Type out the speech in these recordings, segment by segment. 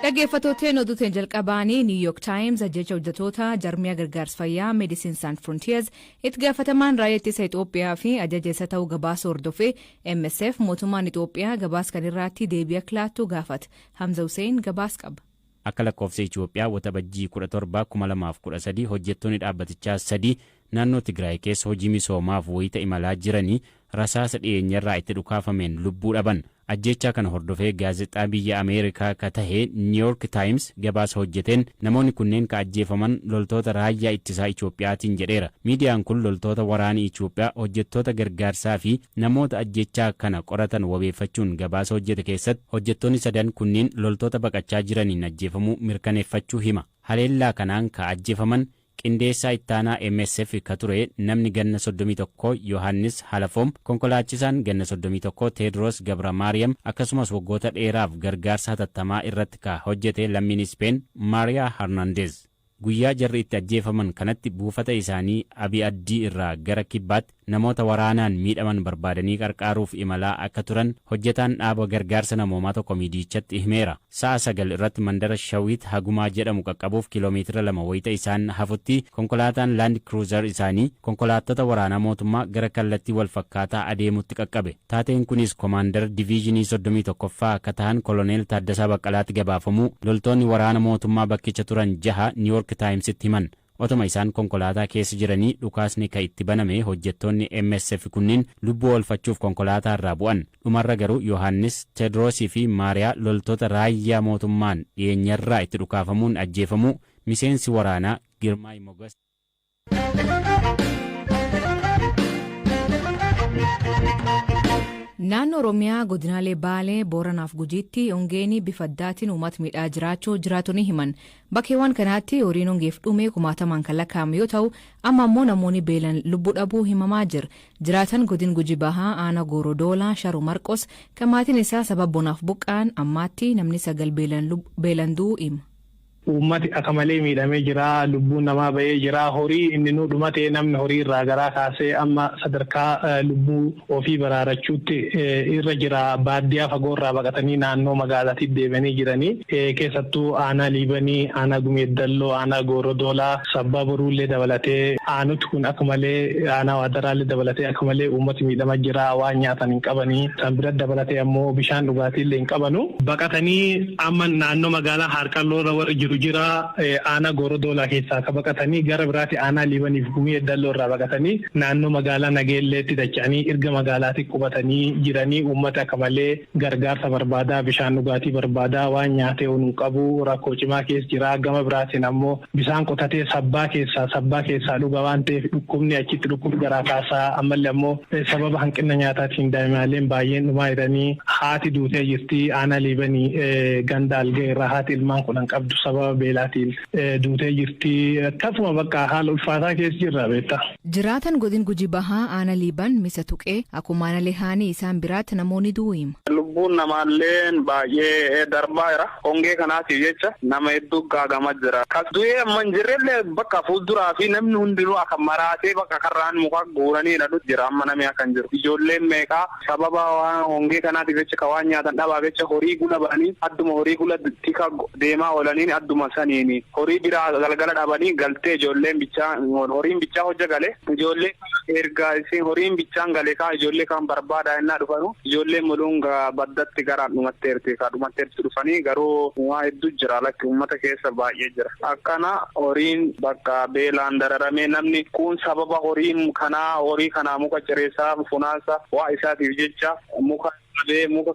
Dhaggeeffattoota oduutiin jalqabaanii New York Times ajjecha hojjettoota jarmiyaa gargaarsa fayyaa Medicine Sans Frontiers itti gaafatamaan raayyaa ittisa Itoophiyaa fi ajajeessa ta'uu gabaasa hordofee MSF mootummaan Itoophiyaa gabaasa kan irratti deebii akka laattu gaafate. Hamza Hussein gabaasa qaba. Akka lakkoofsa Itoophiyaa waxabajjii 17/2013 hojjettoonni dhaabbatichaa 3 naannoo Tigraay keessa hojii misoomaaf wayita imalaa jiranii rasaasa dhiyeenyarraa itti dhukaafameen lubbuu dhaban. Ajjecha kana hordofee gaazexaa biyya Ameerikaa ka tahe New York Times gabaasa hojjeteen namoonni kunneen ka ajjeefaman loltoota raayyaa ittisaa Itoophiyaatiin jedheera. Miidiyaan kun loltoota waraanii Itoophiyaa hojjettoota gargaarsaa fi namoota ajjechaa kana qoratan wabeeffachuun gabaasa hojjete keessatti hojjettoonni 3 kunneen loltoota baqachaa jiraniin ajjeefamuu mirkaneeffachuu hima. Haleellaa kanaan ka ajjeefaman qindeessaa ittaanaa MSF ka ture namni ganna 31 Yohaannis Halafoom, konkolaachisaan ganna 31 Teedros Gabramaariyaam akkasumas waggoota dheeraaf gargaarsa hatattamaa irratti ka hojjete lammiin Speen Maariyaa Hernandez. Guyyaa jarri itti ajjeefaman kanatti buufata isaanii Abii Addii irraa gara kibbaatti namoota waraanaan miidhaman barbaadanii qarqaaruuf imalaa akka turan hojjetaan dhaaba gargaarsa namoomaa tokko miidiyichatti himeera. Sa'a 9 irratti mandara Shawiit Hagumaa jedhamu qaqqabuuf kiiloomeetira 2 wayita isaan hafutti konkolaataan Land Cruiser isaanii konkolaattota waraanaa mootummaa gara kallattii wal fakkaataa adeemutti qaqqabe. Taateen kunis Komaandar Diviizhinii 31ffaa akka ta'an Koloneel Taaddasaa Baqqalaatti gabaafamuu loltoonni waraana mootummaa bakkicha turan 6 New York Timesitti himan. Otoma isaan konkolaataa keessa jiranii dhukaasni ka itti baname hojjettoonni MSF kunniin lubbuu oolfachuuf konkolaataa irraa bu'an. Dhumarra garuu Yohaannis, Teedrosii fi Maariyaa loltoota raayyaa mootummaan dhiyeenyarraa itti dhukaafamuun ajjeefamuu miseensi waraanaa Girmaay Mogas. Naannoo Oromiyaa godinaalee Baalee, Booranaaf Gujiitti hongeen bifa addaatiin uummata miidhaa jiraachuu jiraatonni himan. Bakkeewwan kanaatti horiin hongeef dhume kumaatamaan kan lakkaa'amu yoo ta'u, amma immoo namoonni beelan lubbuu dhabuu himamaa jira. Jiraatan godin Guji Bahaa, Aanaa Goorodoolaa, Sharu Marqos kan maatiin isaa sababa bonaaf buqqaan ammaatti namni 9 beelan du'uu hima. Uummati akka malee miidhamee jira, lubbuun namaa ba'ee jira, horii inni nu dhumate namni horii irraa garaa kaasee amma sadarkaa lubbuu ofii baraarachuutti irra jira. Baadiyyaa fagoorraa baqatanii naannoo magaalaatti deebi'anii jiranii keessattuu aanaa Liibanii, aanaa Gumeeddalloo, aanaa Goorodoolaa, Sabbaa Boruullee dabalatee aanutti kun akka malee aanaa Waadaraallee dabalatee akka malee uummati miidhamaa jira. Waan nyaatan hin qabanii, san bira dabalatee ammoo bishaan dhugaatiillee hin qabanu. Baqatanii amma naannoo magaalaa Harqalloo warra jiru jira. Aanaa Goorodoolaa keessaa akka baqatanii gara biraatti aanaa Liibaniif Gumeeddalloo irraa baqatanii naannoo magaalaa Nageelleetti dacha'anii erga magaalaatti qubatanii jiranii. Uummata akka malee gargaarsa barbaadaa, bishaan dhugaatii barbaadaa, waan nyaatee hin qabu, rakkoo cimaa keessa jira. Gama biraatiin ammoo bishaan qotatee sabbaa keessaa dhuga waan ta'eef dhukkubni achitti dhukkubni garaa kaasaa. Ammallee ammoo sababa hanqina nyaataatiin daa'imaaleen baay'een dhumaa jiranii. Haati duutee jirti aanaa Liibanii ganda algee irraa haati ilmaan 10 qabdu sababa beelaatiin duutee jirti. Akkasuma bakka haala ulfaataa keessa jirra beektaa. Jiraatan godin Guji Bahaa Aanaa Liiban Misa Tuqee akkuma Aanaa Lehaanii isaan biraatti namoonni du'uu hima. Lubbuun namaallee baay'ee darbaa jira. Hongee kanaatiif jecha nama hedduu gaagamaa jira. Kas du'ee amma hin jirrellee bakka fuulduraa fi namni hundinuu akka maraatee bakka karraan muka guuranii hidhatu jira. Amma namni akka hin jiru. Ijoolleen meeqaa sababa waan hongee kanaatiif jecha ka waan nyaatan dhabaa jecha horii gula ba'anii adduma horii gula tika deemaa oolaniin adduma saniini horii biraa galgala dhabanii galtee ijoolleen bichaa horiin bichaa hojja galee ijoollee erga isin horiin bichaan galee kaa ijoollee kan barbaadaa innaa dhufanu ijoolleen mulunga baddatti gara dhumatteerti dhufanii garuu waa hedduu jira lakki uummata keessa baay'ee jira. Akkana horiin bakka beelaan dararamee namni kun sababa horii kanaa muka cireessaa funaansa waa isaatiif jecha muka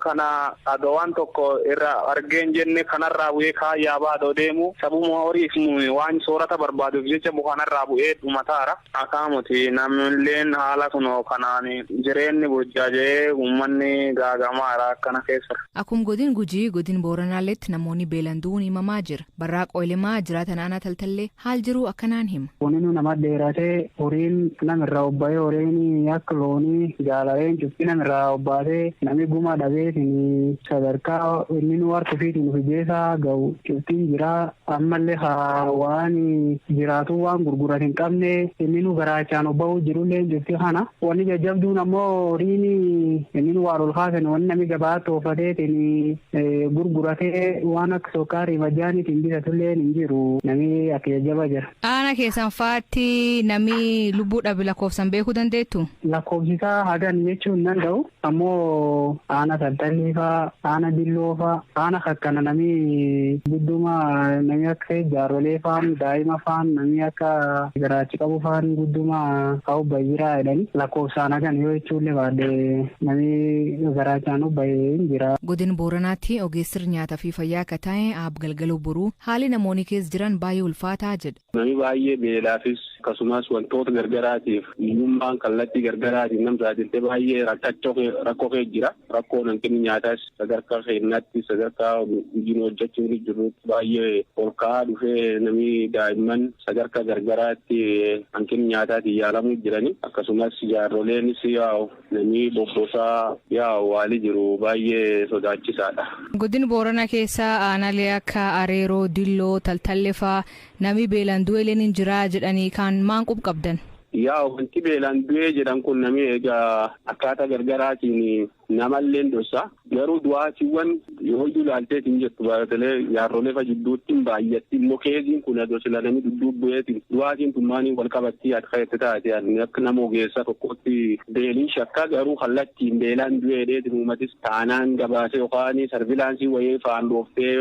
kana adawaan tokko irra argeen jenne kanarraa bu'ee kaayyaa baadoo deemu sabuma horiif waan soorata barbaaduuf jecha mukanarraa bu'ee dhumataara. Akaamuti namilleen haala kunoo kanaan jireenyi burjaajee uummanni gaagamaara akkana keessa. Akkuma godin Gujii godin Booranaalletti namoonni beelan du'uun himamaa jira. Barraaqoo Ilimaa jiraatan aanaa Taltallee haal jiru akkanaan hima. Kuninu nama dheeratee horiin namirraa obbaa'ee horiin akka loonii jaalareen cufti namirraa obbaatee namni guma dhabeetiin sadarkaa inni nu harka fiitiin hojjeesaa ga'u cuftiin jira ammallee waan jiraatu waan gurguran hin qabne inni nu garaachaan obba'uu jirullee cuftii kana wanni jajjabduun ammoo horiin inni nu waan ol kaasan wanni namni gabaa toofateetiin gurguratee waan akka sokkaarii majaaniitiin bitatullee hin jiru namni akka jajjaba jira. Aana keessan faatti namni lubbuu dhabe lakkoofsan beekuu dandeettu? Lakkoofsisaa hagan jechuun danda'u ammoo aana taltalliifaa aana dilloofaa aana kakkana namni gudduma namni akka jaarrolee faan daa'ima faan namni akka garaachi qabu faan gudduma ka'u bayyiraa jedhani lakkoofsaan hagan yoo jechuullee baadhee namni garaachaan obbayee hin jira. Godina Booranaatti ogeessir nyaataa fi fayyaa akka ta'e Aab Galgaloo Boruu haali namoonni keessa jiran baay'ee ulfaataa jedha. Namni baay'ee beelaafis akkasumas wantoota gargaraatiif hiyyummaan kallattii gargaraatiin namsaatiltee baay'ee rakkoo kee jira. Rakkoon hanqinni nyaataas sadarkaa keenyatti sadarkaa hojiin hojjechuun jiru baay'ee ol ka'aa dhufee namni daa'imman sadarkaa gargaraatti hanqinni nyaataatiin yaalamuu jirani. Akkasumas jaarsoleenis yaa'u namni bobbosaa yaa'u waalii jiru baay'ee sodaachisaadha. Godina Booranaa keessa aanaalee akka Areeroo, Dilloo, Taltallefaa namni beelaan du'eeleen hin jiraa jedhanii kan maan qabdan? Yaa wanti beelaan du'ee jedhan kun namni egaa akkaataa gargaraatiin namallee dosa garuu du'aatiiwwan yoo ilaalteetiin jettu baay'atee jaarrolee fa jidduutti baay'atti immoo keessiin kun adosila namni dudduubbeetiin du'aatiin tummaanii wal qabattii akka itti taate akka nama ogeessa tokkotti beeliin shakka garuu kallattiin beelaan du'eedheetiin uummatis taanaan gabaasee yookaan sarvilaansii wayii faan dhooftee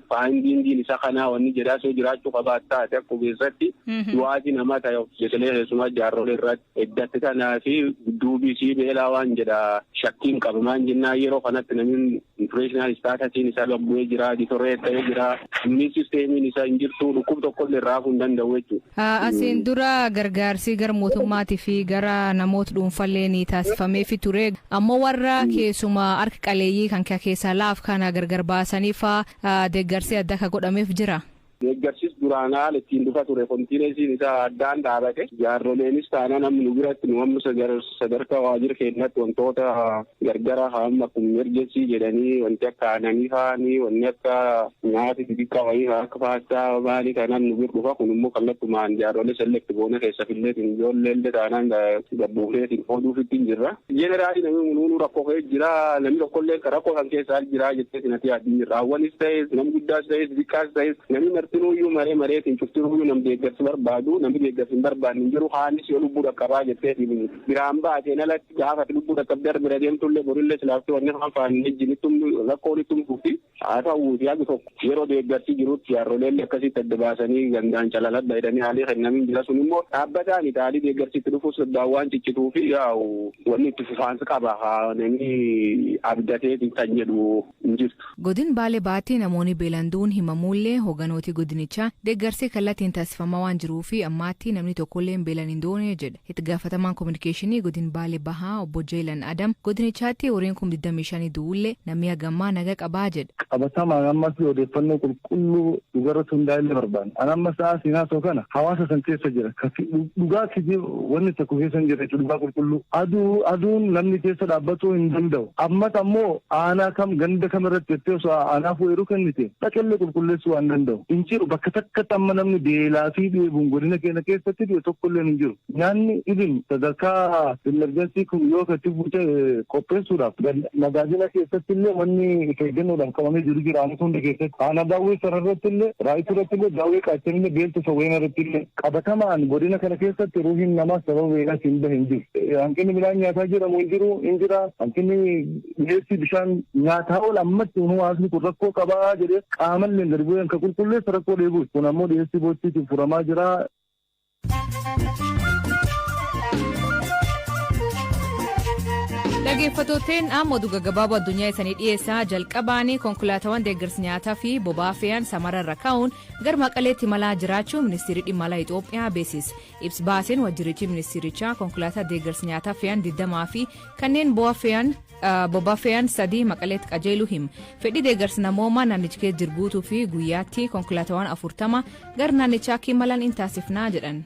faandiin isa kanaa wanni jedhaa soo jiraachuu qabaattaa akka ogeessatti du'aatii nama ta'e jechalee keessumaa jaarrolee irratti eddatti kanaa fi duubisii beelaa waan jedha shakkiin qaba. Maan jennaa yeroo kanatti namni influensinaal istaatasiin isaa gabbu'ee jira, ditoree ta'ee jira, inni sisteemiin isaa hin jirtu dhukkub tokkollee raafuu hin danda'u jechuudha. Asiin dura gargaarsi gara mootummaatii fi gara namoota dhuunfallee ni taasifameefi ture. Ammoo warra keessumaa harka qaleeyyii kan keessaa laaf kana gargar baasanii fa'aa deeggarsi adda akka godhameef jira. Deeggarsis duraan haala ittiin dhufa ture kontiineesiin isaa addaan dhaabate jaarsoleenis taanaa namni nu biratti nu amma sadarkaa waajjira keenyatti wantoota gargara hamma kun emerjensii jedhanii wanti akka aananii fa'anii wanni akka nyaati xixiqqaa wayii akka paastaa maalii kanaan nu bira dhufa kun immoo kallattumaan jaarsolee selekti boona keessa filleetiin ijoolleellee taanaan gabbuufleetiin oduufitti hin jirra. Jeneraalii namni nuunu rakkoo ka'ee jira namni tokkollee rakkoo kan keessaa jira jettee sinati yaadni jirra. Hawwanis ta'es namni guddaas ta'es xiqqaas ta'es namni Tinuyyuu mareetiin cuftinuyyuu nam deeggarsi barbaadu namni deeggarsi hin barbaadne hin jiru haanis yoo lubbuu dhaqqabaa jettee biraan baateen alatti gaafati lubbuu dhaqqabdee bira deemtullee borillee silaaftee wanni hafaan ejjinittum rakkoonittum dhufti haa ta'uuti yaadu tokko yeroo deeggarsi jirutti jaarsoleellee akkasitti adda baasanii gandaan calaladha jedhanii haalii kennamin jira sun immoo dhaabbataani haalii deeggarsitti dhufuus daawwaan ciccituu fi yaa'u wanni itti fufaansa qaba namni abdateetiin kan jedhu hin jirtu. Godin Baalee Baatii namoonni beelanduun himamuullee hooganooti godinichaa deeggarsi kallattiin taasifamaa waan jiruu fi ammaatti namni tokkollee beelan hin doone jedha. Itti gaafatamaan koominikeeshinii godin Baalee Bahaa obbo Jeelan Adam godinichaatti horiin 25 du'ullee namni hagammaa naga qabaa jedha. Qabatamaan ammas odeeffannoo qulqulluu dhugarra hundaa'ellee barbaanna. An amma sa'a siinaa ta'u kana hawaasa san keessa jira. Dhugaatii wanni tokko keessa hin jirre dhugaa qulqulluu. Aduun namni keessa dhaabbatuu hin danda'u. Ammas ammoo aanaa kam ganda kam irratti jettee osoo aanaaf weeruu kennite dhaqallee qulqulleessuu waan danda'u. Injiru bakka takkatti amma namni beelaa fi dheebuun godina keenya keessatti dhiye tokkollee hin jiru. Nyaanni idin sadarkaa emerjensii kun yoo katti buute qopheessuudhaaf magaazina keessatti illee wanni eeggannoodhaan qabamee jiru jira. Aanaa hunda keessatti aanaa daawwee sararratti illee raayituu irratti illee daawwee qaachanillee beeltu sawween irratti illee qabatamaan godina kana keessatti ruuhiin namaa sababa beelaas hin bahe hin jiru. Hanqinni midhaan nyaataa jedhamu hin jiru hin jira. Hanqinni dhiyeessii bishaan nyaataa ol ammatti hawaasni kun rakkoo qabaa jedhee qaamallee gadi bu'ee akka qulqulleessa rakkoo dheebuus kun ammoo dhiyeessii boochiitiin furamaa jira. Dhaggeeffattootni amma oduu gaggabaaboo addunyaa isanii dhiyeessaa jalqabaanii konkolaataawwan deeggarsi nyaataa fi boba'aa fe'an samararra kaa'uun gara Maqaleetti imalaa jiraachuu ministeerri dhimma alaa Itoophiyaa beeksise. Ibsa baaseen waajjirichi ministeerichaa konkolaataa deeggarsi nyaataa fe'an 20 fi kanneen boba'aa fe'an 3 Maqaleetti qajeeluu hima. Fedhii deeggarsi namoomaa naannicha keessa jirguutuu fi guyyaatti konkolaataawwan 40 gara naannichaa imalan in taasifnaa jedhan.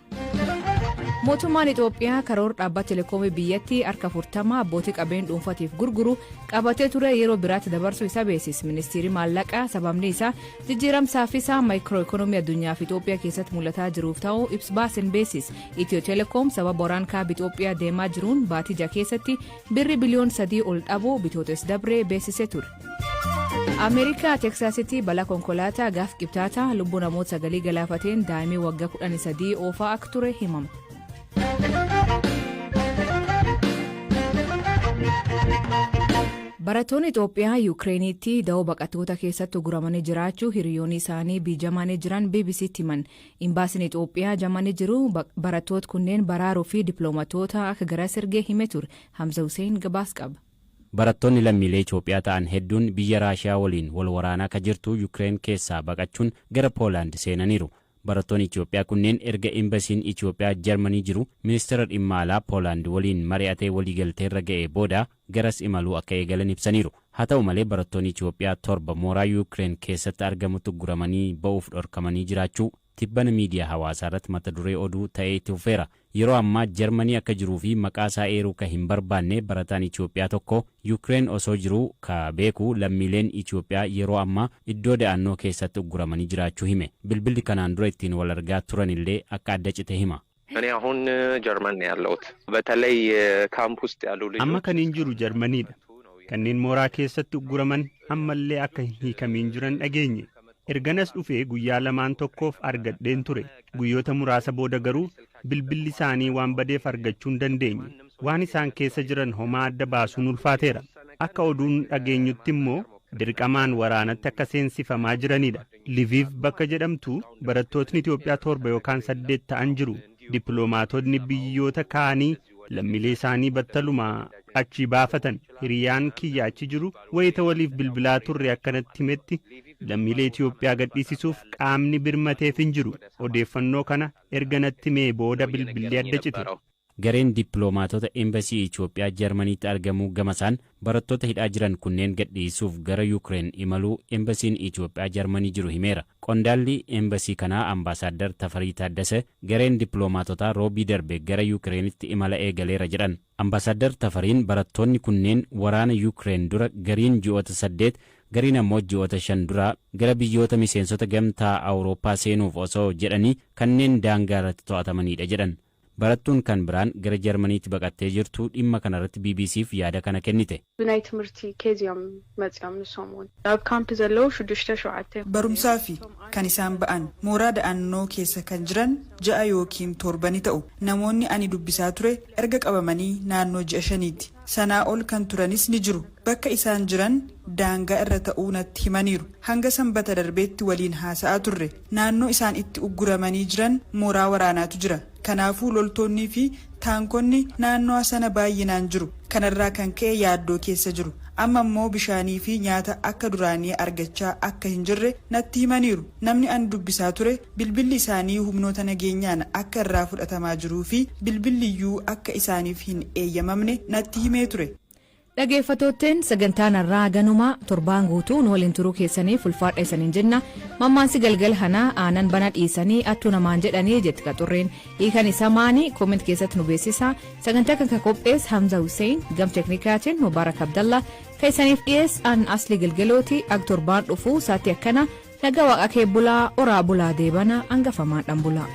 Mootummaan Itoophiyaa karoora dhaabbata telekoomii biyyattii harka 40 abbootii qabeen dhuunfatiif gurguru qabatee ture yeroo biraatti dabarsuu isaa beeksise. Ministeerri maallaqaa sababni isaa jijjiiramni saffisaa maayikiroo ikoonoomii addunyaa fi Itoophiyaa keessatti mul'ataa jiruuf ta'uu ibsa baaseen beeksise. Itiyoo telekoom sababa waraana kaaba Itoophiyaa deemaa jiruun baatii jaha keessatti birrii biliyoona 3 ol dhabuu bitootes dabree beeksisee ture. Ameerikaa Teksaasitti balaa konkolaataa gaaf qibxaataa lubbuu namoota 9 galaafateen daa'imni waggaa 13 oofaa akka ture himama. Barattoonni Itoophiyaa Yukireenitti da'oo baqattoota keessatti guramanii jiraachuu hiriyoonni isaanii biyyamanii jiran BBC'tti himan. Imbaasiin Itoophiyaa jamanii jiru barattoota kunneen baraaruu fi diploomatoota akka gara sirgee himee ture. Hamza Hussein gabaas qaba. Barattoonni lammiilee Itoophiyaa ta'an hedduun biyya Raashiyaa waliin wal waraanaa akka jirtu Yukireen keessaa baqachuun gara Poolaand seenaniiru. Barattoonni Itoophiyaa kunneen erga imbasiin Itoophiyaa Jarmanii jiru ministeera dhimma alaa Poolaand waliin mari'atee waliigalteerra ga'ee booda garas imaluu akka eegalan ibsaniiru. Haa ta'u malee barattoonni Itoophiyaa 7 mooraa Yukireen keessatti argamutti guramanii ba'uuf dhorkamanii jiraachuu tibbana miidiyaa hawaasaa irratti mata duree oduu ta'ee itti fufeera. Yeroo ammaa Jarmanii akka jiruu fi maqaa isaa eeruu ka hin barbaanne barataan Itoophiyaa tokko Yukireen osoo jiruu ka beeku lammiileen Itoophiyaa yeroo ammaa iddoo da'annoo keessatti guramanii jiraachuu hime. Bilbilli kanaan dura ittiin wal argaa turanillee akka adda cite hima. እኔ አሁን ጀርመን ነው ያለሁት በተለይ ካምፕ ውስጥ ያሉ ልጆች amma kan hin jiru Jarmaniidha kanneen mooraa keessatti guraman ammallee akka hiikamiin jiran dhageenye erganas dhufee guyyaa lamaan tokkoof argadheen ture guyyoota muraasa booda garuu bilbilli isaanii waan badeef argachuu hin dandeenye waan isaan keessa jiran homaa adda baasuun ulfaateera akka oduun dhageenyutti immoo dirqamaan waraanatti akka seensifamaa jiranidha. Liviv bakka jedhamtu barattootni Itoophiyaa 7 yookaan 8 ta'an jiru. Dippiloomaatonni biyyoota kaanii lammiilee isaanii battalumaa achi baafatan hiriyaan kiyya achi jiru wayita waliif bilbilaa turre akkanatti himetti lammiilee Itoophiyaa gadhiisisuuf qaamni birmateef hin jiru. Odeeffannoo kana erga natti mee booda bilbilli adda cite. Gareen dippiloomaatota embasii Itoophiyaa Jarmaniitti argamuu gamasaan barattoota hidhaa jiran kunneen gadhiisuuf gara Yukireen imaluu embasiin Itoophiyaa Jarmanii jiru himeera. Qondaalli embasii kanaa Ambaasaadar Tafarii Taaddasee gareen dippiloomaatotaa roobii darbe gara Yukireenitti imala eegaleera jedhan. Ambaasaadar Tafariin barattoonni kunneen waraana Yukireen dura gariin ji'oota 8 gariin ammoo ji'oota 5 dura gara biyyoota miseensota gamtaa Awurooppaa seenuuf osoo jedhanii kanneen daangaa irratti to'atamanidha jedhan. Barattuun kan biraan gara Jarmaniitti baqattee jirtu dhimma kanarratti BBC'f yaada kana kennite. Barumsaa fi kan isaan ba'an mooraa da'annoo keessa kan jiran 6 yookiin 7 ni ta'u. Namoonni ani dubbisaa ture erga qabamanii naannoo 5 sanaa ol kan turanis ni jiru. Bakka isaan jiran daangaa irra ta'uu natti himaniiru. Hanga sanbata darbeetti waliin haasa'aa turre. Naannoo isaan itti ugguramanii jiran mooraa waraanaatu jira. Kanaafuu loltoonnii fi taankonni naannoo sana baay'inaan jiru. Kanarraa kan ka'e yaaddoo keessa jiru. Amma immoo bishaanii fi nyaata akka duraanii argachaa akka hin jirre natti himaniiru. Namni ani dubbisaa ture bilbilli isaanii humnoota nageenyaan akka irraa fudhatamaa jiruu fi bilbilliyyuu akka isaaniif hin eeyyamamne natti himee ture. Dhageeffattootteen sagantaan irraa ganumaa torbaan guutuu nu waliin turuu keessaniif ulfaadha isaniin jenna. Mammaansi galgala kanaa aanan bana dhiisanii attuu namaan jedhanii jetti qaxurreen hiikan isaa maanii kooment keessatti nu beeksisaa. Sagantaa kan qopheesse Hamza Hussein gam teknikaatiin Mubaarak Abdallah kan isaniif dhiyeessan Asli Galgalooti ak torbaan dhufuu sa'aatii akkana nagaa waaqa kee bulaa oraa bulaa deebana hangafamaan bulaa.